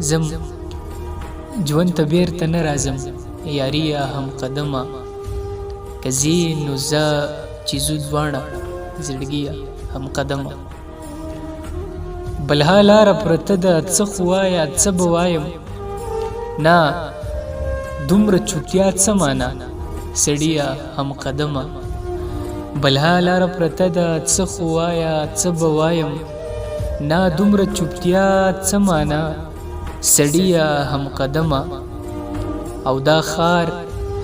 زم ژوند ته بیرته نه راځم یاري یا هم قدمه که ځې نو زه چې ځو دواړه زړګیه هم قدمه بلها لاره پرته ده څه خو وایه څه به وایم نه دومره چوپتیا څه مانا سړیه هم قدمه بلها لاره پرته ده څه خو وایه څه به وایم نه دومره چوپتیا څه مانا سړیه هم قدمه او دا ښار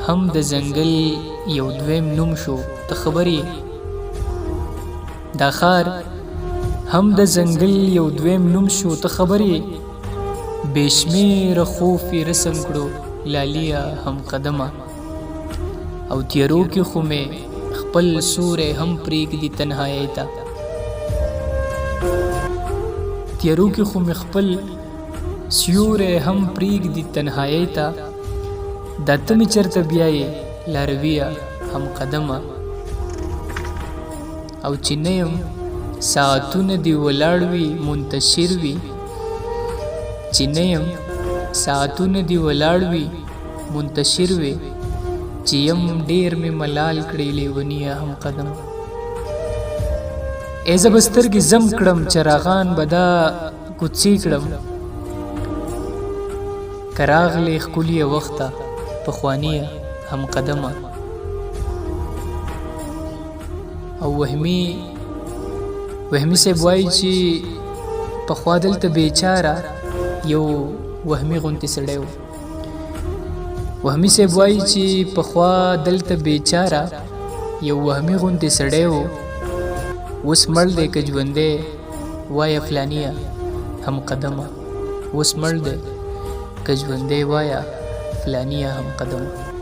هم د ځنګل یو دویم نوم شو ته خبر یې دا ښار هم د ځنګل یو دویم نوم شو ته خبر یې بې شمېره خوف یې رسم کړو لالیه هم قدمه او تیارو کې خو مې خپل سوری هم پرېږدي تنهایۍ ته تیارو کې خو مې خپل سیوری هم پرېږدي تنهایۍ ته دا ته مې چېرته بیایې لارویه هم قدمه او چې نه یم ساعتونه دې ولاړ وي منتشر وي چې نه یم ساعتونه دې ولاړ وي منتشر وي چې یم ډېر مې ملال کړې لیونیه هم قدمه ای زه به سترګې زم کړم چراغان به دا کوڅې کړم که راغلې ښکلیه وخته پخوانیه هم قدمه او وهمي صاحب وایي چې پخوا دلته بیچاره یو وهمي غوندې سړی و وهمي صاحب وایي چې پخوا دلته بیچاره یو وهمي غوندې سړی و اوس مړ دی که ژوندی وایه فلانیه هم قدمه اوس مړ دی که ژوندی وایه فلانیه هم قدمه